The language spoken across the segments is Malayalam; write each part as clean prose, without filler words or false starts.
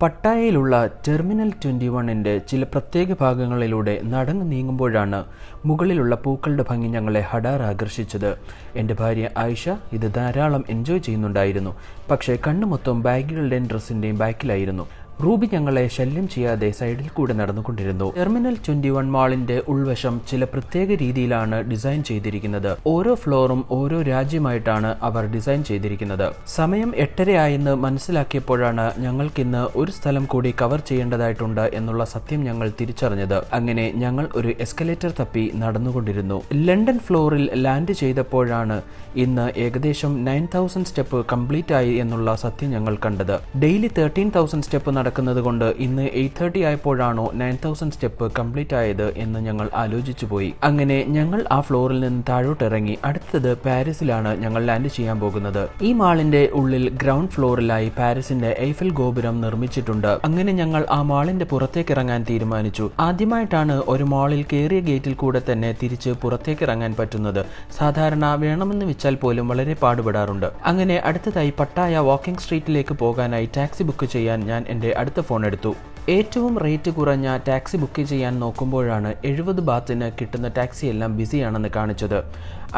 പട്ടായയിലുള്ള ടെർമിനൽ 21-ന്റെ ചില പ്രത്യേക ഭാഗങ്ങളിലൂടെ നടന്നു നീങ്ങുമ്പോഴാണ് മുകളിലുള്ള പൂക്കളുടെ ഭംഗി ഞങ്ങളെ ഹഠാർ ആകർഷിച്ചത്. എൻ്റെ ഭാര്യ ആയിഷ ഇത് ധാരാളം എൻജോയ് ചെയ്യുന്നുണ്ടായിരുന്നു. പക്ഷേ കണ്ണു മൊത്തം ബാഗുകളുടെയും ഡ്രസ്സിൻ്റെയും ബാക്കിലായിരുന്നു. റൂബി ഞങ്ങളെ ശല്യം ചെയ്യാതെ സൈഡിൽ കൂടെ നടന്നുകൊണ്ടിരുന്നു. ടെർമിനൽ 21 മാളിന്റെ ഉൾവശം ചില പ്രത്യേക രീതിയിലാണ് ഡിസൈൻ ചെയ്തിരിക്കുന്നത്. ഓരോ ഫ്ലോറും ഓരോ രാജ്യമായിട്ടാണ് അവർ ഡിസൈൻ ചെയ്തിരിക്കുന്നത്. സമയം 8:30 ആയെന്ന് മനസ്സിലാക്കിയപ്പോഴാണ് ഞങ്ങൾക്കിന്ന് ഒരു സ്ഥലം കൂടി കവർ ചെയ്യേണ്ടതായിട്ടുണ്ട് എന്നുള്ള സത്യം ഞങ്ങൾ തിരിച്ചറിഞ്ഞത്. അങ്ങനെ ഞങ്ങൾ ഒരു എസ്കലേറ്റർ തപ്പി നടന്നുകൊണ്ടിരുന്നു. ലണ്ടൻ ഫ്ലോറിൽ ലാൻഡ് ചെയ്തപ്പോഴാണ് ഇന്ന് ഏകദേശം 9000 സ്റ്റെപ്പ് കംപ്ലീറ്റ് ആയി എന്നുള്ള സത്യം ഞങ്ങൾ കണ്ടത്. ഡെയിലി 13,000 സ്റ്റെപ്പ് നടക്കുന്നത് കൊണ്ട് ഇന്ന് 8:30 ആയപ്പോഴാണോ 9000 സ്റ്റെപ്പ് കംപ്ലീറ്റ് ആയത് എന്ന് ഞങ്ങൾ ആലോചിച്ചു പോയി. അങ്ങനെ ഞങ്ങൾ ആ ഫ്ലോറിൽ നിന്ന് താഴോട്ടിറങ്ങി. അടുത്തത് പാരീസിലാണ് ഞങ്ങൾ ലാൻഡ് ചെയ്യാൻ പോകുന്നത്. ഈ മാളിന്റെ ഉള്ളിൽ ഗ്രൗണ്ട് ഫ്ലോറിലായി പാരീസിന്റെ ഐഫൽ ഗോപുരം നിർമ്മിച്ചിട്ടുണ്ട്. അങ്ങനെ ഞങ്ങൾ ആ മാളിന്റെ പുറത്തേക്ക് ഇറങ്ങാൻ തീരുമാനിച്ചു. ആദ്യമായിട്ടാണ് ഒരു മാളിൽ കയറിയ ഗേറ്റിൽ കൂടെ തന്നെ തിരിച്ച് പുറത്തേക്ക് ഇറങ്ങാൻ പറ്റുന്നത്. സാധാരണ വേണമെന്ന് വെച്ചാൽ പോലും വളരെ പാടുപെടാറുണ്ട്. അങ്ങനെ അടുത്തതായി പട്ടായ വാക്കിംഗ് സ്ട്രീറ്റിലേക്ക് പോകാനായി ടാക്സി ബുക്ക് ചെയ്യാൻ ഞാൻ എൻ്റെ അടുത്ത ഫോൺ എടുത്തു. ഏറ്റവും റേറ്റ് കുറഞ്ഞ ടാക്സി ബുക്ക് ചെയ്യാൻ നോക്കുമ്പോഴാണ് 70 ബാത്തിന് കിട്ടുന്ന ടാക്സി എല്ലാം ബിസിയാണെന്ന് കാണിച്ചത്.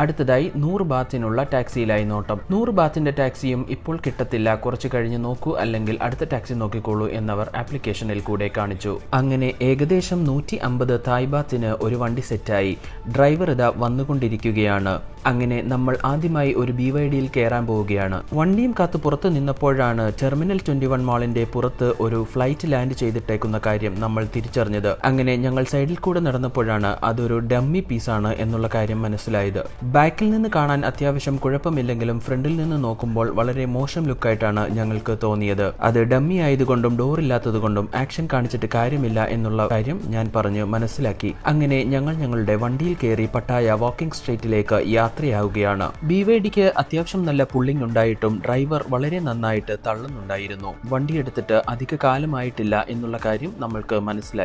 അടുത്തതായി 100 ബാത്തിനുള്ള ടാക്സിയിലായി നോട്ടം. 100 ബാത്തിന്റെ ടാക്സിയും ഇപ്പോൾ കിട്ടത്തില്ല, കുറച്ച് കഴിഞ്ഞ് നോക്കൂ, അല്ലെങ്കിൽ അടുത്ത ടാക്സി നോക്കിക്കോളൂ എന്നവർ ആപ്ലിക്കേഷനിൽ കൂടെ കാണിച്ചു. അങ്ങനെ ഏകദേശം 150 തായ് ബാത്തിന് ഒരു വണ്ടി സെറ്റായി. ഡ്രൈവർ ഇതാ വന്നുകൊണ്ടിരിക്കുകയാണ്. അങ്ങനെ നമ്മൾ ആദ്യമായി ഒരു BYD-യിൽ കയറാൻ പോവുകയാണ്. വണ്ടിയും കാത്ത് പുറത്ത് നിന്നപ്പോഴാണ് ടെർമിനൽ 21 മാളിന്റെ പുറത്ത് ഒരു ഫ്ലൈറ്റ് ലാൻഡ് ചെയ്തിട്ടേക്കുന്ന കാര്യം നമ്മൾ തിരിച്ചറിഞ്ഞത്. അങ്ങനെ ഞങ്ങൾ സൈഡിൽ കൂടെ നടന്നപ്പോഴാണ് അതൊരു ഡമ്മി പീസാണ് എന്നുള്ള കാര്യം മനസ്സിലായത്. ബാക്കിൽ നിന്ന് കാണാൻ അത്യാവശ്യം കുഴപ്പമില്ലെങ്കിലും ഫ്രണ്ടിൽ നിന്ന് നോക്കുമ്പോൾ വളരെ മോശം ലുക്കായിട്ടാണ് ഞങ്ങൾക്ക് തോന്നിയത്. അത് ഡമ്മി ആയതുകൊണ്ടും ഡോർ ഇല്ലാത്തതുകൊണ്ടും ആക്ഷൻ കാണിച്ചിട്ട് കാര്യമില്ല എന്നുള്ള കാര്യം ഞാൻ പറഞ്ഞ് മനസ്സിലാക്കി. അങ്ങനെ ഞങ്ങൾ ഞങ്ങളുടെ വണ്ടിയിൽ കയറി പട്ടായ വാക്കിംഗ് സ്ട്രീറ്റിലേക്ക് യാത്രയാവുകയാണ്. BYD-ക്ക് അത്യാവശ്യം നല്ല പുള്ളിംഗ് ഉണ്ടായിട്ടും ഡ്രൈവർ വളരെ നന്നായിട്ട് തള്ളുന്നുണ്ടായിരുന്നു. വണ്ടി എടുത്തിട്ട് അധിക കാലമായിട്ടില്ല എന്നുള്ള കാര്യം നമ്മൾക്ക് മനസ്സിലായി.